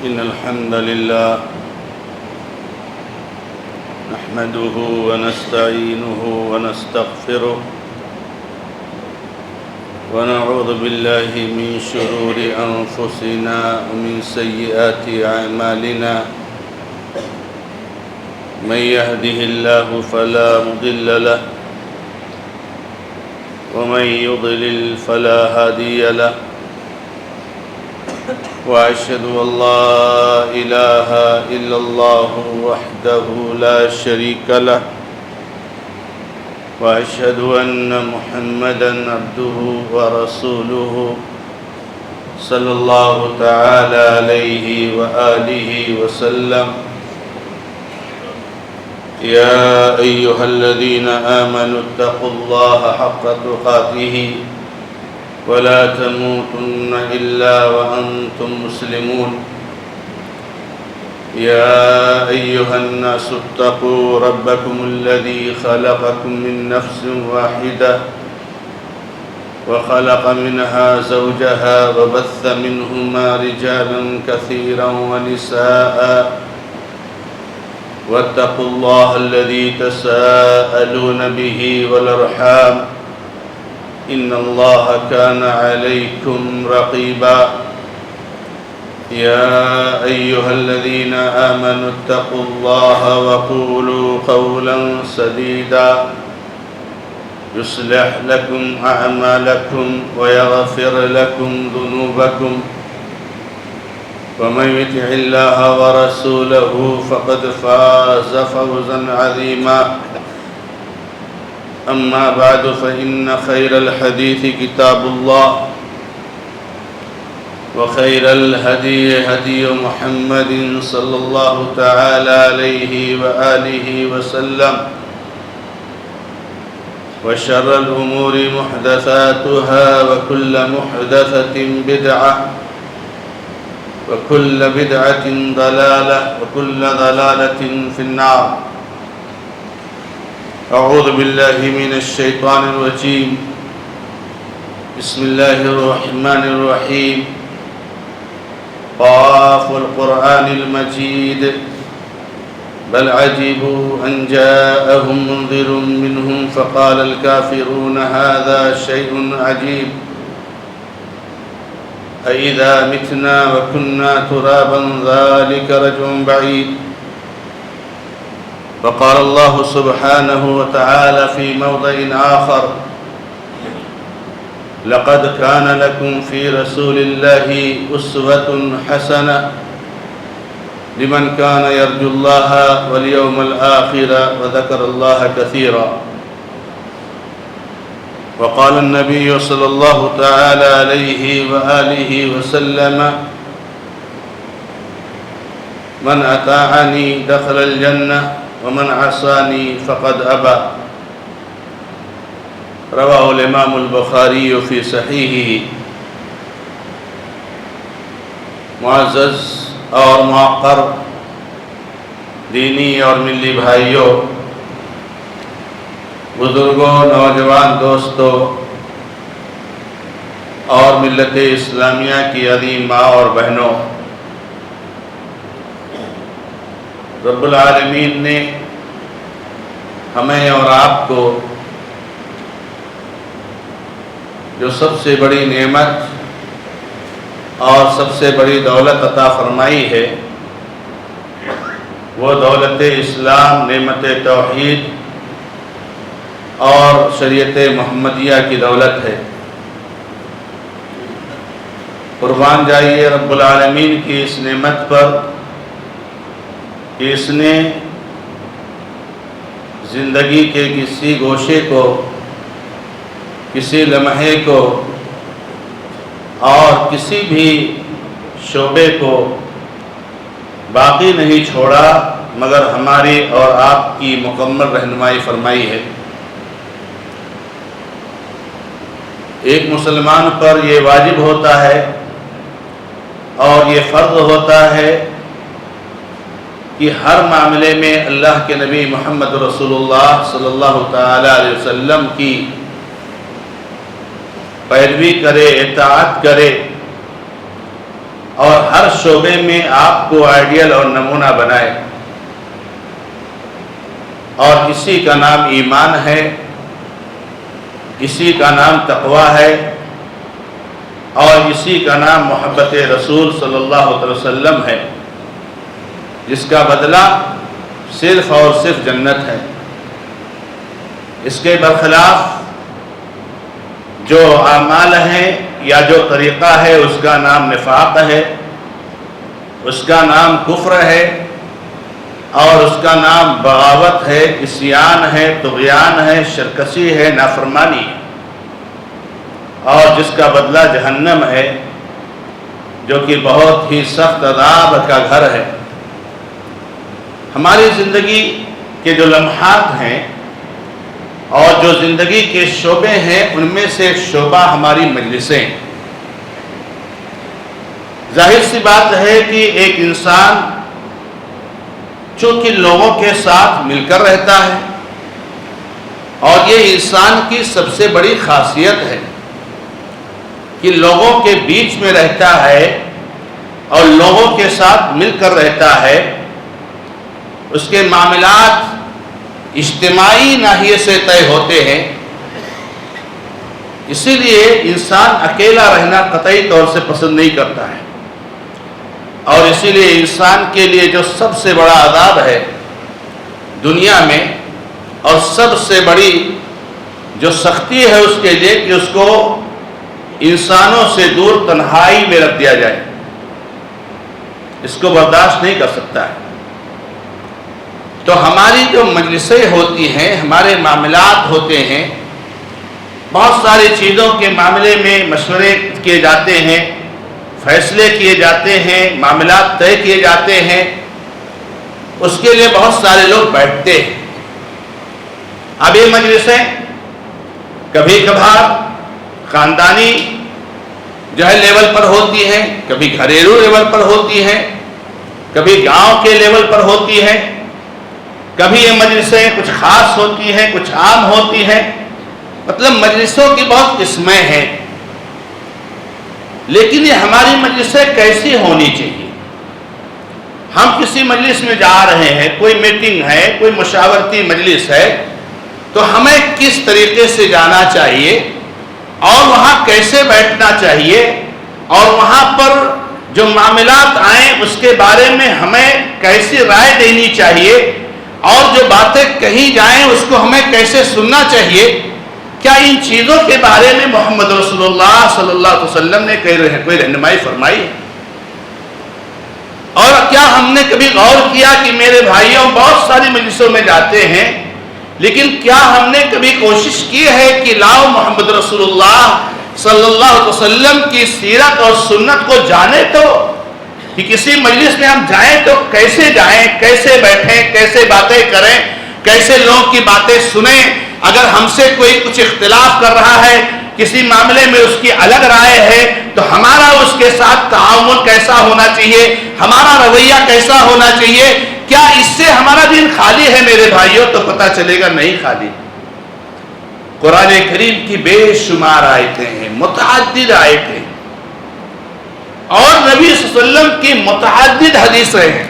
إن الحمد لله نحمده ونستعينه ونستغفره ونعوذ بالله من شرور أنفسنا ومن سيئات أعمالنا من يهده الله فلا مضل له ومن يضلل فلا هادي له وأشهد أن لا إله إلا الله وحده لا شريك له وأشهد أن محمدًا عبده ورسوله صلى الله تعالى عليه وآله وسلم يا أيها الذين آمنوا اتقوا الله حق تقاته ولا تموتن إلا وأنتم مسلمون يا أيها الناس اتقوا ربكم الذي خلقكم من نفس واحدة وخلق منها زوجها وبث منهما رجالا كثيرا ونساء واتقوا الله الذي تساءلون به والأرحام إن الله كان عليكم رقيبا يا أيها الذين آمنوا اتقوا الله وقولوا قولا سديدا يصلح لكم أعمالكم ويغفر لكم ذنوبكم ومن يطع الله ورسوله فقد فاز فوزا عظيما أما بعد فإن خير الحديث كتاب الله وخير الهدي هدي محمد صلى الله تعالى عليه وآله وسلم وشر الأمور محدثاتها وكل محدثة بدعة وكل بدعة ضلالة وكل ضلالة في النار أعوذ بالله من الشيطان الرجيم بسم الله الرحمن الرحيم قاف القرآن المجيد بل عجبوا أن جاءهم منذر منهم فقال الكافرون هذا شيء عجيب أإذا متنا وكنا ترابا ذلك رجع بعيد وقال الله سبحانه وتعالى في موضع آخر لقد كان لكم في رسول الله أسوة حسنة لمن كان يرجو الله واليوم الآخر وذكر الله كثيرا وقال النبي صلى الله تعالى عليه وآله وسلم من أطاعني دخل الجنة ومن عصاني فقد أبى رواه الإمام البخاری فی صحیحہ۔ معزز اور موقر دینی اور ملی بھائیوں، بزرگوں، نوجوان دوستوں اور ملت اسلامیہ کی عظیم ماں اور بہنوں، رب العالمین نے ہمیں اور آپ کو جو سب سے بڑی نعمت اور سب سے بڑی دولت عطا فرمائی ہے، وہ دولت اسلام، نعمت توحید اور شریعت محمدیہ کی دولت ہے۔ قربان جائیے رب العالمین کی اس نعمت پر کہ اس نے زندگی کے کسی گوشے کو، کسی لمحے کو اور کسی بھی شعبے کو باقی نہیں چھوڑا مگر ہماری اور آپ کی مکمل رہنمائی فرمائی ہے۔ ایک مسلمان پر یہ واجب ہوتا ہے اور یہ فرض ہوتا ہے کہ ہر معاملے میں اللہ کے نبی محمد رسول اللہ صلی اللہ تعالی علیہ وسلم کی پیروی کرے، اطاعت کرے اور ہر شعبے میں آپ کو آئیڈیل اور نمونہ بنائے، اور اسی کا نام ایمان ہے، اسی کا نام تقویٰ ہے، اور اسی کا نام محبت رسول صلی اللہ علیہ وسلم ہے، جس کا بدلہ صرف اور صرف جنت ہے۔ اس کے برخلاف جو اعمال ہیں یا جو طریقہ ہے اس کا نام نفاق ہے، اس کا نام کفر ہے، اور اس کا نام بغاوت ہے، عصیان ہے، طغیان ہے، شرکسی ہے، نافرمانی ہے، اور جس کا بدلہ جہنم ہے، جو کہ بہت ہی سخت عذاب کا گھر ہے۔ ہماری زندگی کے جو لمحات ہیں اور جو زندگی کے شعبے ہیں، ان میں سے ایک شعبہ ہماری مجلسیں۔ ظاہر سی بات ہے کہ ایک انسان چونکہ لوگوں کے ساتھ مل کر رہتا ہے، اور یہ انسان کی سب سے بڑی خاصیت ہے کہ لوگوں کے بیچ میں رہتا ہے اور لوگوں کے ساتھ مل کر رہتا ہے، اس کے معاملات اجتماعی ناحیے سے طے ہوتے ہیں۔ اسی لیے انسان اکیلا رہنا قطعی طور سے پسند نہیں کرتا ہے، اور اسی لیے انسان کے لیے جو سب سے بڑا عذاب ہے دنیا میں، اور سب سے بڑی جو سختی ہے اس کے لیے کہ اس کو انسانوں سے دور تنہائی میں رکھ دیا جائے، اس کو برداشت نہیں کر سکتا ہے۔ تو ہماری جو مجلسیں ہوتی ہیں، ہمارے معاملات ہوتے ہیں، بہت ساری چیزوں کے معاملے میں مشورے کیے جاتے ہیں، فیصلے کیے جاتے ہیں، معاملات طے کیے جاتے ہیں، اس کے لیے بہت سارے لوگ بیٹھتے ہیں۔ اب یہ مجلسیں کبھی کبھار خاندانی جو ہے لیول پر ہوتی ہیں، کبھی گھریلو لیول پر ہوتی ہیں، کبھی گاؤں کے لیول پر ہوتی ہیں، کبھی یہ مجلسیں کچھ خاص ہوتی ہیں، کچھ عام ہوتی ہیں، مطلب مجلسوں کی بہت قسمیں ہیں۔ لیکن یہ ہماری مجلسیں کیسی ہونی چاہیے؟ ہم کسی مجلس میں جا رہے ہیں، کوئی میٹنگ ہے، کوئی مشاورتی مجلس ہے، تو ہمیں کس طریقے سے جانا چاہیے، اور وہاں کیسے بیٹھنا چاہیے، اور وہاں پر جو معاملات آئیں اس کے بارے میں ہمیں کیسی رائے دینی چاہیے، اور جو باتیں کہیں جائیں اس کو ہمیں کیسے سننا چاہیے، کیا ان چیزوں کے بارے میں محمد رسول اللہ صلی اللہ علیہ وسلم نے کوئی رہنمائی فرمائی ہے؟ اور کیا ہم نے کبھی غور کیا کہ میرے بھائیوں بہت ساری مجلسوں میں جاتے ہیں، لیکن کیا ہم نے کبھی کوشش کی ہے کہ لاؤ محمد رسول اللہ صلی اللہ علیہ وسلم کی سیرت اور سنت کو جانے تو، کہ کسی مجلس میں ہم جائیں تو کیسے جائیں، کیسے بیٹھیں، کیسے باتیں کریں، کیسے لوگوں کی باتیں سنیں، اگر ہم سے کوئی کچھ اختلاف کر رہا ہے، کسی معاملے میں اس کی الگ رائے ہے، تو ہمارا اس کے ساتھ تعامل کیسا ہونا چاہیے، ہمارا رویہ کیسا ہونا چاہیے؟ کیا اس سے ہمارا دین خالی ہے میرے بھائیوں؟ تو پتہ چلے گا نہیں خالی۔ قرآن کریم کی بے شمار آیتیں ہیں، متعدد آیتیں، اور نبی صلی اللہ علیہ وسلم کی متعدد حدیثیں ہیں،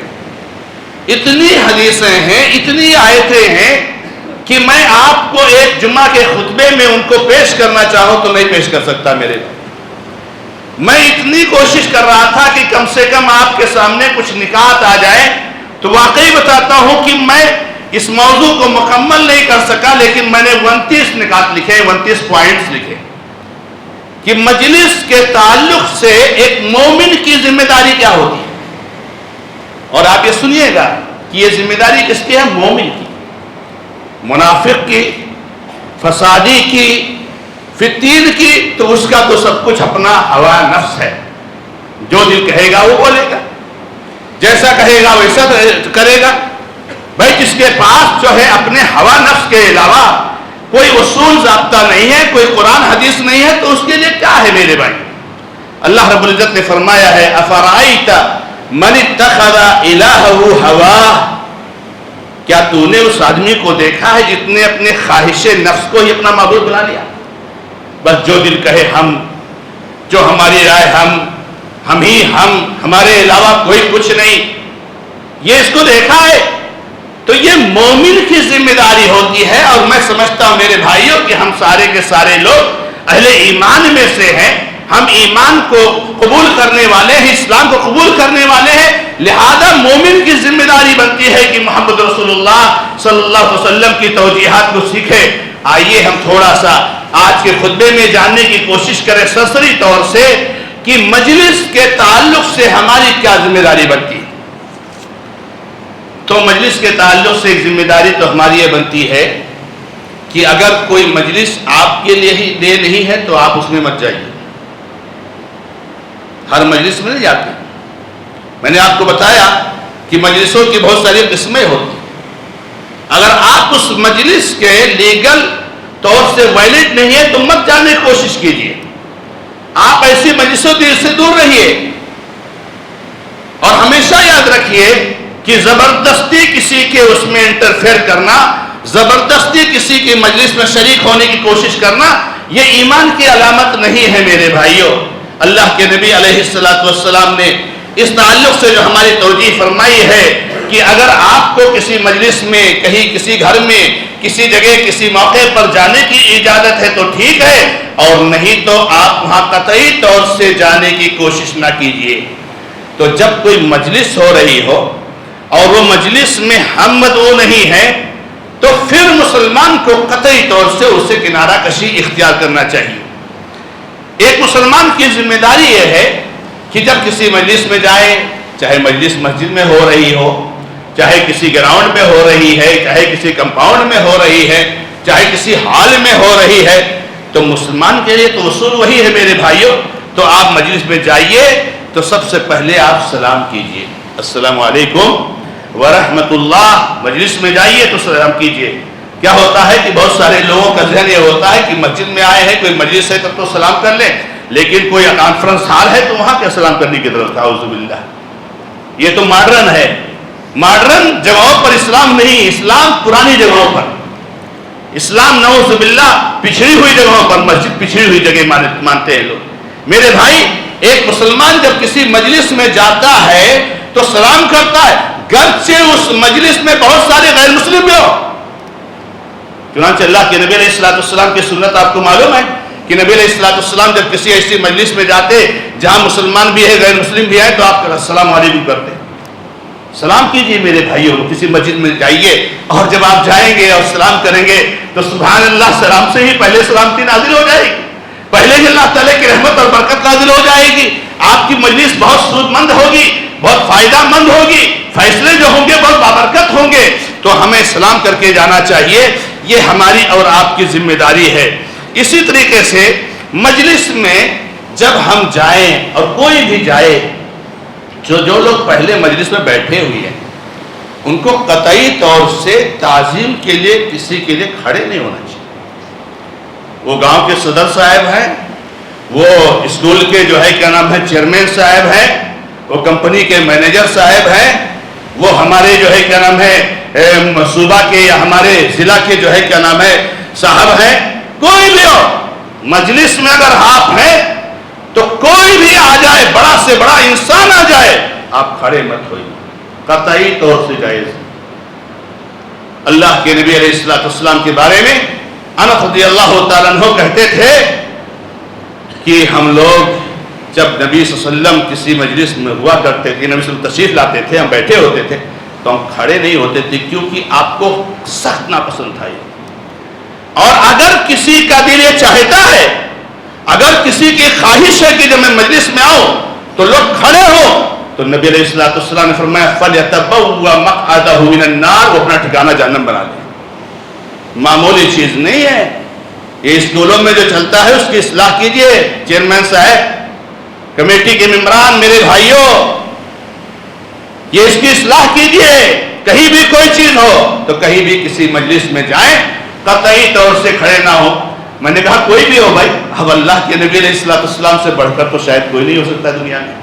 اتنی حدیثیں ہیں، اتنی آیتیں ہیں کہ میں آپ کو ایک جمعہ کے خطبے میں ان کو پیش کرنا چاہوں تو نہیں پیش کر سکتا میرے۔ میں اتنی کوشش کر رہا تھا کہ کم سے کم آپ کے سامنے کچھ نکات آ جائے، تو واقعی بتاتا ہوں کہ میں اس موضوع کو مکمل نہیں کر سکا، لیکن میں نے 29 نکات لکھے، 29 پوائنٹس لکھے کہ مجلس کے تعلق سے ایک مومن کی ذمہ داری کیا ہوتی ہے۔ اور آپ یہ سنیے گا کہ یہ ذمہ داری کس کی ہے؟ مومن کی، منافق کی، فسادی کی، فتین کی تو اس کا تو سب کچھ اپنا ہوا نفس ہے، جو دل کہے گا وہ بولے گا، جیسا کہے گا ویسا کرے گا۔ بھائی جس کے پاس جو ہے اپنے ہوا نفس کے علاوہ کوئی اصول ضابطہ نہیں ہے، کوئی قرآن حدیث نہیں ہے، تو اس کے لیے کیا ہے میرے بھائی؟ اللہ رب العزت نے فرمایا ہے افرائیت من اتخذ الہہ ہواہ، کیا تو نے اس آدمی کو دیکھا ہے جس نے اپنے خواہش نفس کو ہی اپنا معبود بنا لیا؟ بس جو دل کہے ہم، جو ہماری رائے ہم، ہمارے علاوہ کوئی کچھ نہیں، یہ اس کو دیکھا ہے، تو یہ مومن کی ذمہ داری ہوتی ہے۔ اور میں سمجھتا ہوں میرے بھائیوں کہ ہم سارے کے سارے لوگ اہل ایمان میں سے ہیں، ہم ایمان کو قبول کرنے والے ہیں، اسلام کو قبول کرنے والے ہیں، لہذا مومن کی ذمہ داری بنتی ہے کہ محمد رسول اللہ صلی اللہ علیہ وسلم کی توجیہات کو سیکھے۔ آئیے ہم تھوڑا سا آج کے خطبے میں جاننے کی کوشش کریں سرسری طور سے کہ مجلس کے تعلق سے ہماری کیا ذمہ داری بنتی ہے۔ تو مجلس کے تعلق سے ایک ذمہ داری تو ہماری یہ بنتی ہے کہ اگر کوئی مجلس آپ کے لیے نہیں ہے تو آپ اس میں مت جائیے۔ ہر مجلس میں نہیں جاتے، میں نے آپ کو بتایا کہ مجلسوں کی بہت ساری قسمیں ہوتی ہیں۔ اگر آپ اس مجلس کے لیگل طور سے ویلڈ نہیں ہے تو مت جانے کی کوشش کیجیے، آپ ایسی مجلسوں سے دور رہیے۔ اور ہمیشہ یاد رکھیے کہ زبردستی کسی کے اس میں انٹرفیئر کرنا، زبردستی کسی کی مجلس میں شریک ہونے کی کوشش کرنا، یہ ایمان کی علامت نہیں ہے میرے بھائیوں۔ اللہ کے نبی علیہ السلام نے اس تعلق سے جو ہماری توجیہ فرمائی ہے کہ اگر آپ کو کسی مجلس میں، کہیں کسی گھر میں، کسی جگہ، کسی موقع پر جانے کی اجازت ہے تو ٹھیک ہے، اور نہیں تو آپ وہاں قطعی طور سے جانے کی کوشش نہ کیجیے۔ تو جب کوئی مجلس ہو رہی ہو اور وہ مجلس میں ہم مدعو نہیں ہے تو پھر مسلمان کو قطعی طور سے اسے کنارہ کشی اختیار کرنا چاہیے۔ ایک مسلمان کی ذمہ داری یہ ہے کہ جب کسی مجلس میں جائے، چاہے مجلس مسجد میں ہو رہی ہو، چاہے کسی گراؤنڈ میں ہو رہی ہے، چاہے کسی کمپاؤنڈ میں ہو رہی ہے، چاہے کسی ہال میں ہو رہی ہے، تو مسلمان کے لیے تو اصول وہی ہے میرے بھائیوں۔ تو آپ مجلس میں جائیے تو سب سے پہلے آپ سلام کیجئے، السلام علیکم ورحمۃ اللہ۔ مجلس میں جائیے تو سلام کیجئے۔ کیا ہوتا ہے کہ بہت سارے لوگوں کا ذہن یہ ہوتا ہے کہ مسجد میں آئے ہیں، کوئی مجلس ہے تب تو سلام کر لیں، لیکن کوئی کانفرنس ہال ہے تو وہاں کیا سلام کرنے کی ضرورت ہے؟ اعوذ باللہ، یہ تو ماڈرن ہے۔ ماڈرن جگہوں پر اسلام نہیں، اسلام پرانی جگہوں پر، اسلام نعوذ باللہ پچھڑی ہوئی جگہوں پر، مسجد پچھڑی ہوئی جگہ مانتے ہیں لوگ۔ میرے بھائی، ایک مسلمان جب کسی مجلس میں جاتا ہے تو سلام کرتا ہے، گرچہ اس مجلس میں بہت سارے غیر مسلم بھی ہو۔ چنانچہ اللہ کے نبی علیہ السلام کی سنت آپ کو معلوم ہے کہ نبی علیہ السلام جب کسی ایسی مجلس میں جاتے جہاں مسلمان بھی ہے، غیر مسلم بھی ہے، تو آپ السلام علیکم کرتے۔ سلام کیجئے میرے بھائیوں، کسی مسجد میں جائیے اور جب آپ جائیں گے اور سلام کریں گے تو سبحان اللہ، سلام سے ہی پہلے سلامتی نازل ہو جائے گی، پہلے ہی اللہ تعالیٰ کی رحمت اور برکت نازل ہو جائے گی۔ آپ کی مجلس بہت سود مند ہوگی، بہت فائدہ مند ہوگی، فیصلے جو ہوں گے بہت بابرکت ہوں گے۔ تو ہمیں سلام کر کے جانا چاہیے، یہ ہماری اور آپ کی ذمہ داری ہے۔ اسی طریقے سے مجلس میں جب ہم جائیں اور کوئی بھی جائے، جو لوگ پہلے مجلس میں بیٹھے ہوئے ہیں ان کو قطعی طور سے تعظیم کے لیے کسی کے لیے کھڑے نہیں ہونا چاہیے۔ وہ گاؤں کے صدر صاحب ہیں، وہ اسکول کے جو ہے کیا نام ہے چیئرمین صاحب ہیں، وہ کمپنی کے مینیجر صاحب ہیں، وہ ہمارے جو ہے کیا نام ہے صوبہ کے یا ہمارے ضلع کے جو ہے کیا نام ہے صاحب ہیں، کوئی بھی ہو، مجلس میں اگر آپ ہیں تو کوئی بھی آ جائے، بڑا سے بڑا انسان آ جائے، آپ کھڑے مت ہوئیے، قطعی طور سے جائز۔ اللہ کے نبی علیہ السلام کے بارے میں انس رضی اللہ تعالیٰ عنہ کہتے تھے کہ ہم لوگ جب نبی صلی اللہ علیہ وسلم کسی مجلس میں ہوا کرتے تھے، نبی صلی اللہ علیہ وسلم تشریف لاتے تھے، ہم بیٹھے ہوتے تھے تو ہم کھڑے نہیں ہوتے تھے، کیونکہ آپ کو سخت ناپسند تھا یہ۔ اور اگر کسی کا دل یہ چاہتا ہے، اگر کسی کی خواہش ہے کہ جب میں مجلس میں آؤں تو لوگ کھڑے ہو، تو نبی علیہ السلام نے فرمایا فَلْيَتَبَوَّأْ مَقْعَدَهُ مِنَ النَّارِ، وہ اپنا ٹھکانہ جہنم بنا لے۔ معمولی چیز نہیں ہے یہ، اسکولوں میں جو چلتا ہے اس کی اصلاح کیجئے، چیئرمین صاحب، کمیٹی کے ممبران، میرے بھائیوں، یہ اس کی اصلاح کیجئے۔ کہیں بھی کوئی چیز ہو تو کہیں بھی کسی مجلس میں جائیں، قطعی طور سے کھڑے نہ ہو۔ میں نے کہا کوئی بھی ہو بھائی، اب اللہ کے نبی علیہ السلام سے بڑھ کر تو شاید کوئی نہیں ہو سکتا دنیا میں۔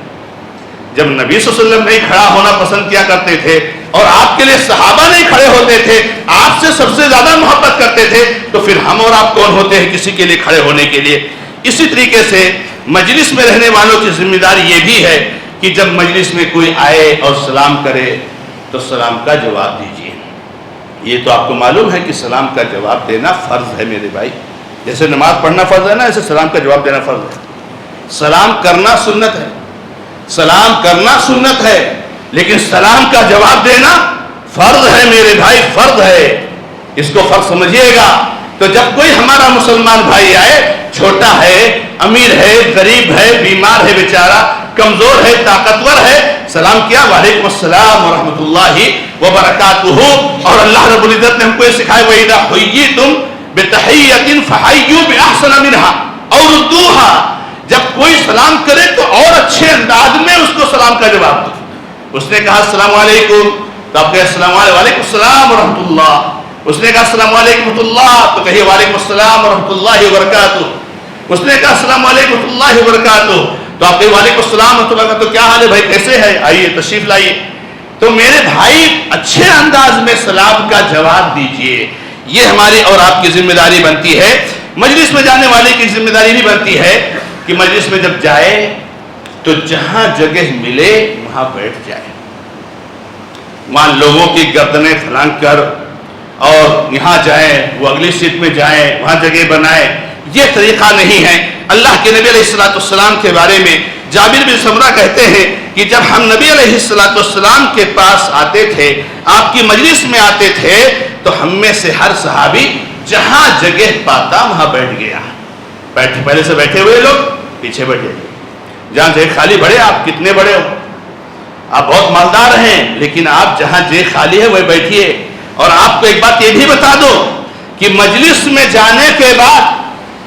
جب نبی صلی اللہ علیہ وسلم نہیں کھڑا ہونا پسند کیا کرتے تھے اور آپ کے لیے صحابہ نہیں کھڑے ہوتے تھے، آپ سے سب سے زیادہ محبت کرتے تھے، تو پھر ہم اور آپ کون ہوتے ہیں کسی کے لیے کھڑے ہونے کے لیے؟ اسی طریقے سے مجلس میں رہنے والوں کی ذمہ داری یہ بھی ہے کہ جب مجلس میں کوئی آئے اور سلام کرے تو سلام کا جواب دیجیے. یہ تو آپ کو معلوم ہے کہ سلام کا جواب دینا فرض ہے میرے بھائی. جیسے نماز پڑھنا فرض ہے نا، ایسے سلام کا جواب دینا فرض ہے. سلام کرنا سنت ہے، سلام کرنا سنت ہے، لیکن سلام کا جواب دینا فرض ہے میرے بھائی، فرض ہے. اس کو فرض سمجھیے گا. تو جب کوئی ہمارا مسلمان بھائی آئے، چھوٹا ہے، امیر ہے، غریب ہے، بیمار ہے بیچارہ، کمزور ہے، طاقتور ہے، سلام کیا، وعلیکم السلام ورحمۃ اللہ وبرکاتہ. اور اللہ رب العزت نے ہم کو یہ سکھایا وَإِذَا حُيِّيتُم بِتَحِيَّةٍ فَحَيُّوا بِأَحْسَنَ مِنْهَا أَوْ رُدُّوهَا. جب کوئی سلام کرے تو اور اچھے انداز میں اس کو سلام کا جواب دو. اس نے کہا السلام علیکم تو آپ کہے السلام علیکم، وعلیکم السلام ورحمۃ اللہ. اس نے کہا السلام علیکم ورحمۃ اللہ تو کہیے وعلیکم السلام ورحمۃ اللہ وبرکاتہ. اس نے کہا السلام علیکم ورحمۃ اللہ وبرکاتہ تو آپ کہیے وعلیکم السلام ورحمۃ اللہ وبرکاتہ. کیا حال ہے بھائی، کیسے ہے، آئیے تشریف لائیے. تو میرے بھائی اچھے انداز میں سلام کا جواب دیجئے. یہ ہماری اور آپ کی ذمہ داری بنتی ہے. مجلس میں جانے والے کی ذمہ داری بھی بنتی ہے کہ مجلس میں جب جائے تو جہاں جگہ ملے وہاں بیٹھ جائے. وہاں لوگوں کی گردنیں پھلانگ کر اور یہاں جائیں، وہ اگلی سیٹ میں جائیں، وہاں جگہ بنائیں، یہ طریقہ نہیں ہے. اللہ کے نبی علیہ السلام کے بارے میں جابر بن سمرہ کہتے ہیں کہ جب ہم نبی علیہ السلام کے پاس آتے تھے، آپ کی مجلس میں آتے تھے، تو ہم میں سے ہر صحابی جہاں جگہ پاتا وہاں بیٹھ گیا. پہلے سے بیٹھے ہوئے لوگ پیچھے بیٹھے، جہاں جگہ خالی بڑے، آپ کتنے بڑے ہو، آپ بہت مالدار ہیں، لیکن آپ جہاں جگہ خالی ہے وہ بیٹھیے. اور آپ کو ایک بات یہ بھی بتا دو کہ مجلس میں جانے کے بعد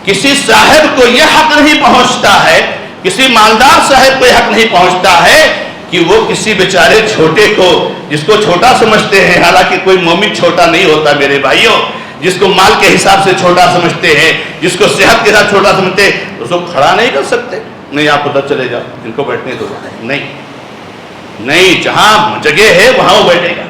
کسی صاحب کو یہ حق نہیں پہنچتا ہے، کسی مالدار صاحب کو یہ حق نہیں پہنچتا ہے کہ وہ کسی بیچارے چھوٹے کو، جس کو چھوٹا سمجھتے ہیں، حالانکہ کوئی مومن چھوٹا نہیں ہوتا میرے بھائیوں، جس کو مال کے حساب سے چھوٹا سمجھتے ہیں، جس کو صحت کے ساتھ چھوٹا سمجھتے ہیں، اس کو کھڑا نہیں کر سکتے. نہیں آپ ادھر چلے جاؤ، ان کو بیٹھنے دو. نہیں، جہاں جگہ ہے وہاں وہ بیٹھے گا.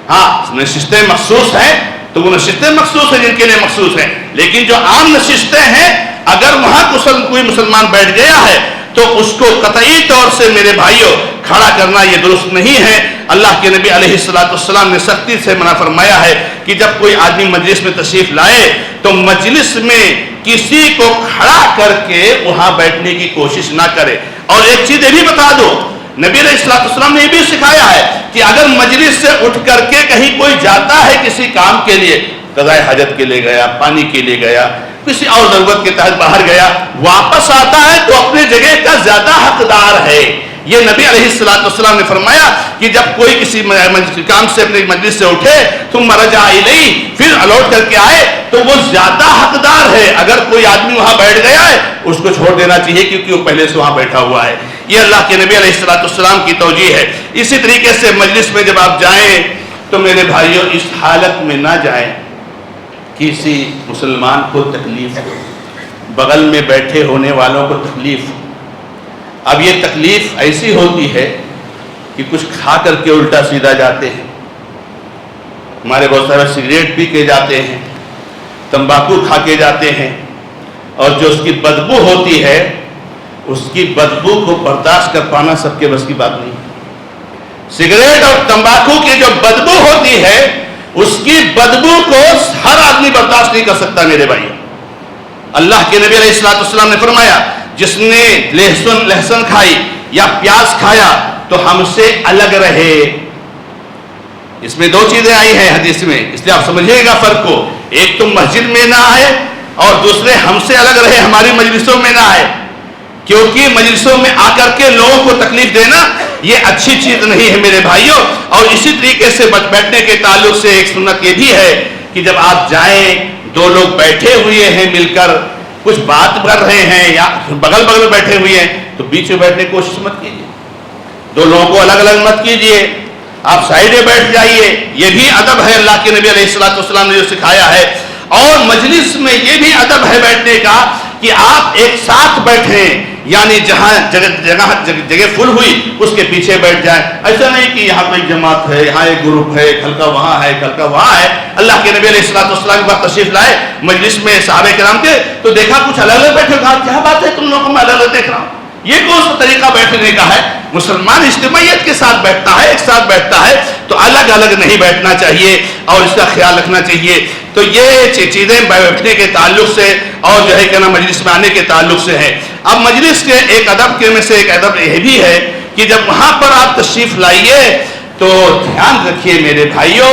ہاں نشستیں مخصوص ہیں تو وہ نشستیں مخصوص ہیں جن کے لیے مخصوص ہیں، لیکن جو عام نشستیں ہیں اگر وہاں کوئی مسلمان بیٹھ گیا ہے تو اس کو قطعی طور سے میرے بھائیوں کھڑا کرنا یہ درست نہیں ہے. اللہ کے نبی علیہ السلام نے سختی سے منع فرمایا ہے کہ جب کوئی آدمی مجلس میں تشریف لائے تو مجلس میں کسی کو کھڑا کر کے وہاں بیٹھنے کی کوشش نہ کرے. اور ایک چیز یہ بھی بتا دو، نبی علیہ السلام نے یہ بھی سکھایا ہے کہ اگر مجلس سے اٹھ کر کے کہیں کوئی جاتا ہے کسی کام کے لیے، قضاء حاجت کے لیے گیا، پانی کے لیے گیا، کسی اور ضرورت کے تحت باہر گیا، واپس آتا ہے تو اپنے جگہ کا زیادہ حقدار ہے. یہ نبی علیہ السلام نے فرمایا کہ جب کوئی کسی کام سے اپنے مجلس سے اٹھے ثم رجع الیہ، پھر لوٹ کر کے آئے تو وہ زیادہ حقدار ہے. اگر کوئی آدمی وہاں بیٹھ گیا ہے اس کو چھوڑ دینا چاہیے کیونکہ وہ پہلے سے وہاں بیٹھا ہوا ہے. یہ اللہ کے نبی علیہ السلام کی توجیہ ہے. اسی طریقے سے مجلس میں جب آپ جائیں تو میرے بھائیوں اس حالت میں نہ جائیں کسی مسلمان کو تکلیف ہو، بغل میں بیٹھے ہونے والوں کو تکلیف ہو. اب یہ تکلیف ایسی ہوتی ہے کہ کچھ کھا کر کے الٹا سیدھا جاتے ہیں. ہمارے بہت سارے سگریٹ پی کے جاتے ہیں، تمباکو کھا کے جاتے ہیں، اور جو اس کی بدبو ہوتی ہے اس کی بدبو کو برداشت کر پانا سب کے بس کی بات نہیں. سگریٹ اور تمباکو کی جو بدبو ہوتی ہے اس کی بدبو کو ہر آدمی برداشت نہیں کر سکتا میرے بھائی. اللہ کے نبی علیہ السلام نے فرمایا جس نے لہسن کھائی یا پیاز کھایا تو ہم سے الگ رہے. اس میں دو چیزیں آئی ہیں حدیث میں، اس لیے آپ سمجھیے گا فرق کو. ایک تو مسجد میں نہ آئے اور دوسرے ہم سے الگ رہے، ہماری مجلسوں میں نہ آئے. کیونکہ مجلسوں میں آ کر کے لوگوں کو تکلیف دینا یہ اچھی چیز نہیں ہے میرے بھائیوں. اور اسی طریقے سے بیٹھنے کے تعلق سے ایک سنت یہ بھی ہے کہ جب آپ جائیں، دو لوگ بیٹھے ہوئے ہیں مل کر کچھ بات کر رہے ہیں یا بغل میں بیٹھے ہوئے ہیں تو بیچ میں بیٹھنے کی کوشش مت کیجیے. دو لوگوں کو الگ الگ مت کیجیے، آپ سائڈ میں بیٹھ جائیے. یہ بھی ادب ہے اللہ کے نبی علیہ السلام نے جو سکھایا ہے. اور مجلس میں یہ بھی ادب ہے بیٹھنے کا کہ آپ ایک ساتھ بیٹھیں، یعنی جہاں جگہ فل ہوئی اس کے پیچھے بیٹھ جائیں. ایسا نہیں کہ یہاں کوئی جماعت ہے، یہاں ایک گروپ ہے، ایک حلقہ وہاں ہے، ایک حلقہ وہاں ہے. اللہ کے نبی علیہ الصلوۃ والسلام کے بعد تشریف لائے مجلس میں صحابہ کرام کے، تو دیکھا کچھ الگ الگ بیٹھے. کہا کیا بات ہے تم لوگوں کو میں الگ الگ دیکھ رہا ہوں؟ یہ کون سا طریقہ بیٹھنے کا ہے؟ مسلمان اجتماعیت کے ساتھ بیٹھتا ہے، ایک ساتھ بیٹھتا ہے، تو الگ الگ نہیں بیٹھنا چاہیے اور اس کا خیال رکھنا چاہیے. تو یہ چیزیں بیٹھنے کے تعلق سے اور جو ہے کہ نا مجلس میں آنے کے تعلق سے ہے. اب مجلس کے ایک ادب کے میں سے ایک ادب یہ بھی ہے کہ جب وہاں پر آپ تشریف لائیے تو دھیان رکھیے میرے بھائیوں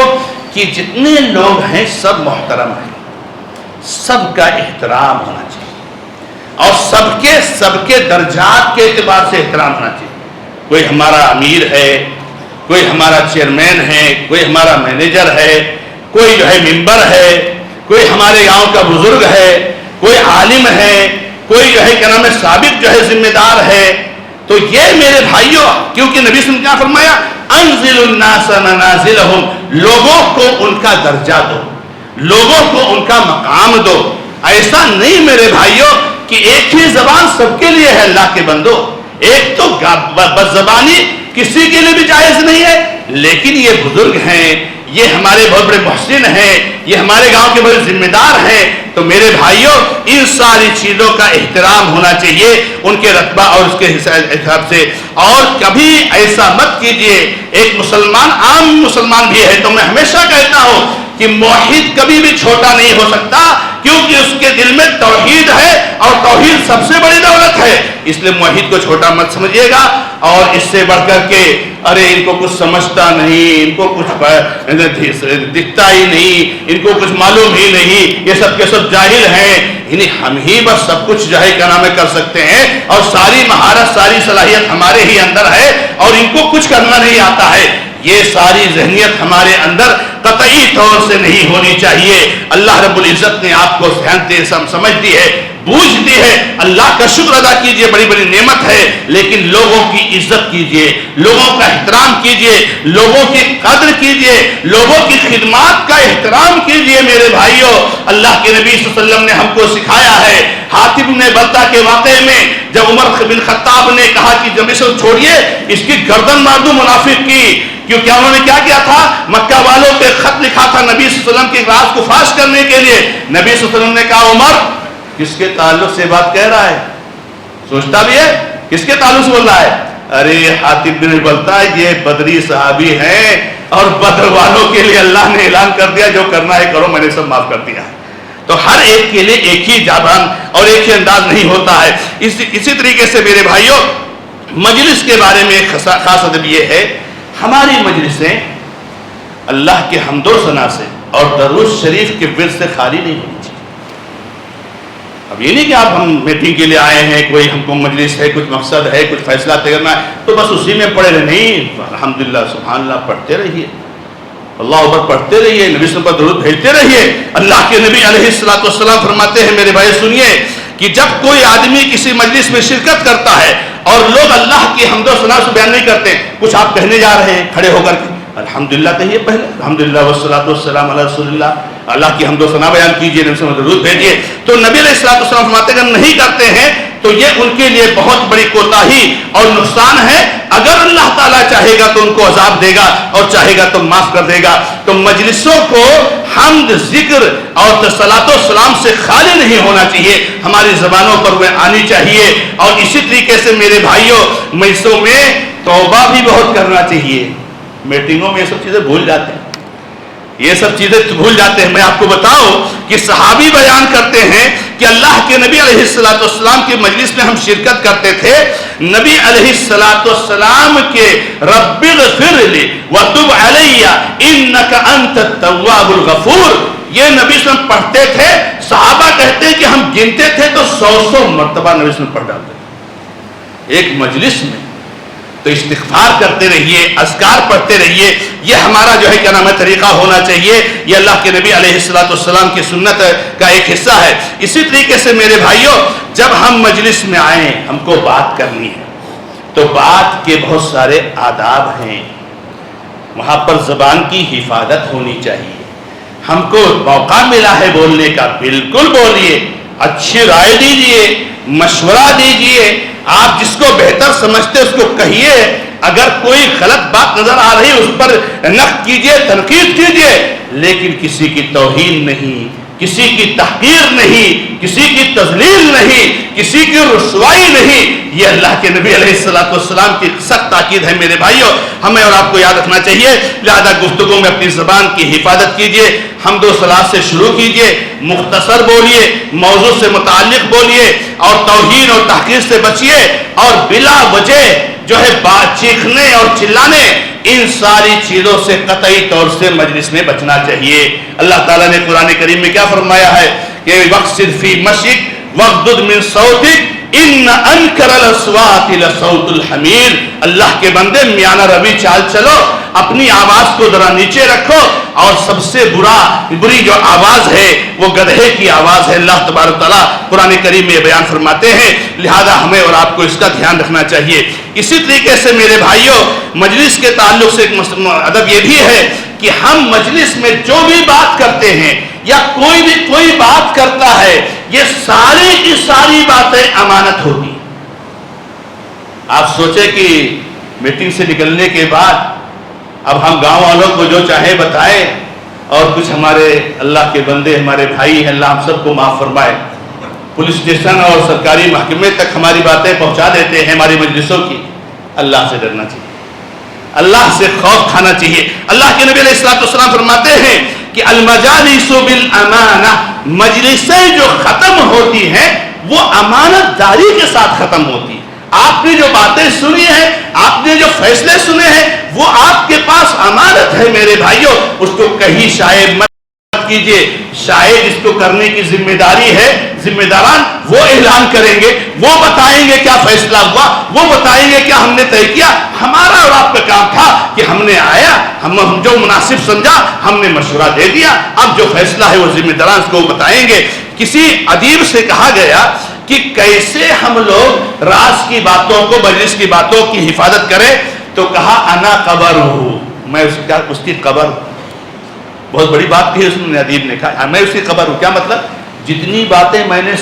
کہ جتنے لوگ ہیں سب محترم ہیں، سب کا احترام ہونا چاہیے اور سب کے درجات کے اعتبار سے احترام ہونا چاہیے. کوئی ہمارا امیر ہے، کوئی ہمارا چیئرمین ہے، کوئی ہمارا مینیجر ہے، کوئی جو ہے ممبر ہے، کوئی ہمارے گاؤں کا بزرگ ہے، کوئی عالم ہے، کوئی جو ہے کیا نام ہے سابق جو ہے ذمہ دار ہے. تو یہ میرے بھائیوں، کیونکہ نبی صلی اللہ علیہ وسلم کیا فرمایا؟ انزل الناس منازلہم، لوگوں کو ان کا درجہ دو، لوگوں کو ان کا مقام دو. ایسا نہیں میرے بھائیوں کہ ایک ہی زبان سب کے لیے ہے. اللہ کے بندو، ایک تو بس زبانی کسی کے لیے بھی جائز نہیں ہے، لیکن یہ بزرگ ہیں، یہ ہمارے بہت بڑے محسن ہیں، یہ ہمارے گاؤں کے بڑے ذمہ دار ہیں. تو میرے بھائیوں ان ساری چیزوں کا احترام ہونا چاہیے ان کے رتبہ اور اس کے حساب سے. اور کبھی ایسا مت کیجئے، ایک مسلمان عام مسلمان بھی ہے تو میں ہمیشہ کہتا ہوں کہ موحد کبھی بھی چھوٹا نہیں ہو سکتا، کیونکہ اس کے دل میں توحید ہے اور توحید سب سے بڑی دولت ہے. اس لیے موحد کو چھوٹا مت سمجھیے گا. اور اس سے بڑھ کر کے ارے ان کو کچھ سمجھتا نہیں، ان کو کچھ دکھتا ہی نہیں، ان کو کچھ معلوم ہی نہیں، یہ سب کے سب جاہل ہیں، یعنی ہم ہی بس سب کچھ جو ہے کیا نام ہے کر سکتے ہیں اور ساری مہارت ساری صلاحیت ہمارے ہی اندر ہے اور ان کو کچھ کرنا نہیں آتا ہے. یہ ساری ذہنیت ہمارے اندر قطعی طور سے نہیں ہونی چاہیے. اللہ رب العزت نے آپ کو ذہن سمجھ دی ہے، بوجھ دی ہے. اللہ کا شکر ادا کیجئے، بڑی بڑی نعمت ہے، لیکن لوگوں کی عزت کیجئے، لوگوں کا احترام کیجئے، لوگوں کی قدر کیجئے، لوگوں کی خدمات کا احترام کیجئے. میرے بھائیوں اللہ کے نبی صلی اللہ علیہ وسلم نے ہم کو سکھایا ہے. حاتب نے بلتا کے واقعے میں جب عمر بن خطاب نے کہا کہ جب اسے چھوڑیے اس کی گردن مار دوں منافق کی، کیونکہ انہوں نے کیا کیا تھا؟ مکہ والوں پہ خط لکھا تھا نبی صلی اللہ علیہ وسلم کے راز کو فاش کرنے کے لیے. نبی صلی اللہ علیہ وسلم نے کہا عمر کس کے تعلق سے بات کہہ رہا ہے؟ سوچتا بھی ہے کس کے تعلق سے بول رہا ہے؟ ارے حاتب بن بلتا یہ بدری صحابی ہیں اور بدر والوں کے لیے اللہ نے اعلان کر دیا جو کرنا ہے کرو، میں نے سب معاف کر دیا. تو ہر ایک کے لیے ایک ہی زبان اور ایک ہی انداز نہیں ہوتا ہے. اسی طریقے سے میرے بھائیوں مجلس کے بارے میں ایک خاص ادب یہ ہے، ہماری مجلسیں اللہ کے حمد و ثنا سے اور درود شریف کے ورد سے خالی نہیں ہونی چاہیے. اب یہ نہیں کہ آپ ہم میٹنگ کے لیے آئے ہیں، کوئی ہم کو مجلس ہے، کچھ مقصد ہے، کچھ فیصلہ طے کرنا ہے تو بس اسی میں پڑھے رہے. نہیں، الحمدللہ سبحان اللہ پڑھتے رہیے، اللہ اکبر پڑھتے رہیے، نبی صلی اللہ علیہ وسلم پر درود بھیجتے رہیے. اللہ کے نبی علیہ السلام فرماتے ہیں میرے بھائی سنیے کہ جب کوئی آدمی کسی مجلس میں شرکت کرتا ہے اور لوگ اللہ کی حمد و ثنا سے بیان نہیں کرتے، کچھ آپ کہنے جا رہے ہیں کھڑے ہو کر کے الحمدللہ کہیے پہلے، الحمدللہ والصلاۃ والسلام علی رسول اللہ، اللہ کی حمد و ثنا بیان کیجئے، نبی صلی اللہ علیہ وسلم درود بھیجیے. تو نبی علیہ السلام فرماتے ہیں اگر نہیں کرتے ہیں تو یہ ان کے لیے بہت بڑی کوتاہی اور نقصان ہے. اگر اللہ تعالیٰ چاہے گا تو ان کو عذاب دے گا اور چاہے گا تو معاف کر دے گا. تو مجلسوں کو حمد ذکر اور صلاۃ و سلام سے خالی نہیں ہونا چاہیے، ہماری زبانوں پر وہ آنی چاہیے. اور اسی طریقے سے میرے بھائیوں مجلسوں میں توبہ بھی بہت کرنا چاہیے. میٹنگوں میں یہ سب چیزیں بھول جاتے ہیں، یہ سب چیزیں بھول جاتے ہیں. میں آپ کو بتاؤں کہ صحابی بیان کرتے ہیں کہ اللہ کے نبی علیہ السلام کی مجلس میں ہم شرکت کرتے تھے. نبی علیہ السلام کے رب اغفر لی وتب علی انک انت التواب الغفور، یہ نبی صلی اللہ علیہ وسلم پڑھتے تھے. صحابہ کہتے ہیں کہ ہم گنتے تھے تو 100 مرتبہ نبی صلی اللہ علیہ وسلم پڑھ ڈالتے تھے ایک مجلس میں. تو استغفار کرتے رہیے، اذکار پڑھتے رہیے. یہ ہمارا جو ہے کیا نام ہے طریقہ ہونا چاہیے. یہ اللہ کے نبی علیہ السلام کی سنت کا ایک حصہ ہے. اسی طریقے سے میرے بھائیوں جب ہم مجلس میں آئیں ہم کو بات کرنی ہے تو بات کے بہت سارے آداب ہیں. وہاں پر زبان کی حفاظت ہونی چاہیے. ہم کو موقع ملا ہے بولنے کا، بالکل بولیے. اچھی رائے دیجئے، مشورہ دیجئے، آپ جس کو بہتر سمجھتے اس کو کہیے، اگر کوئی غلط بات نظر آ رہی اس پر نقد کیجئے، تنقید کیجئے، لیکن کسی کی توہین نہیں، کسی کی تحقیر نہیں، کسی کی تذلیل نہیں، کسی کی رسوائی نہیں۔ یہ اللہ کے نبی علیہ السلام کی سخت تاکید ہے میرے بھائیوں، ہمیں اور آپ کو یاد رکھنا چاہیے۔ لہذا گفتگو میں اپنی زبان کی حفاظت کیجئے، حمد و ثنا سے شروع کیجئے، مختصر بولیے، موضوع سے متعلق بولیے، اور توہین اور تحقیر سے بچیے، اور بلا وجہ جو ہے بات چیخنے اور چلانے، ان ساری چیزوں سے قطعی طور سے مجلس میں بچنا چاہیے۔ اللہ تعالیٰ نے قرآن کریم میں کیا فرمایا ہے کہ وَقْصِدْ فِي مَشْيِكَ وَاغْضُضْ مِنْ صَوْتِكَ إِنَّ أَنْكَرَ الْأَصْوَاتِ لَصَوْتُ الْحَمِيرِ۔ اللہ کے بندے میانہ روی چال چلو، اپنی آواز کو ذرا نیچے رکھو، اور سب سے بری جو آواز ہے وہ گدھے کی آواز ہے۔ اللہ تبارک تعالیٰ قرآن کریم میں بیان فرماتے ہیں، لہذا ہمیں اور آپ کو اس کا دھیان رکھنا چاہیے۔ اسی طریقے سے میرے بھائیوں، مجلس کے تعلق سے ایک ادب یہ بھی ہے کہ ہم مجلس میں جو بھی بات کرتے ہیں یا کوئی بات کرتا ہے، یہ ساری کی ساری باتیں امانت ہوتی ہیں۔ آپ سوچیں کہ میٹنگ سے نکلنے کے بعد اب ہم گاؤں والوں کو جو چاہے بتائیں، اور کچھ ہمارے اللہ کے بندے، ہمارے بھائی ہیں، اللہ ہم سب کو معاف فرمائے، پولیس اسٹیشن اور سرکاری محکمے تک ہماری باتیں پہنچا دیتے ہیں ہماری مجلسوں کی۔ اللہ سے ڈرنا چاہیے، اللہ سے خوف کھانا چاہیے۔ اللہ کے نبی علیہ السلام فرماتے ہیں کہ المجالس بالامانہ، مجلسیں جو ختم ہوتی ہیں وہ امانت داری کے ساتھ ختم ہوتی ہیں۔ آپ نے جو باتیں سنی ہیں، آپ نے جو فیصلے سنے ہیں، وہ آپ کے پاس امانت ہے میرے بھائیوں، اس کو کہیں شائع مت کیجئے۔ شائع جس کو کرنے کی ذمہ داری ہے، ذمہ داران وہ اعلان کریں گے، وہ بتائیں گے کیا فیصلہ ہوا، وہ بتائیں گے کیا ہم نے طے کیا۔ ہمارا اور آپ کا کام تھا کہ ہم نے آیا، ہم جو مناسب سمجھا ہم نے مشورہ دے دیا، اب جو فیصلہ ہے وہ ذمہ داران اس کو بتائیں گے۔ کسی ادیب سے کہا گیا کہ کیسے ہم لوگ راز کی باتوں کو، مجلس کی باتوں کی حفاظت کریں، تو کہا انا قبر ہوں، میں اس کی قبر ہوں۔ بہت بڑی بات کی ہے اس نے، ادیب نے کہا میں اس کی قبر ہوں۔ کیا مطلب؟ جتنی باتیں میں نے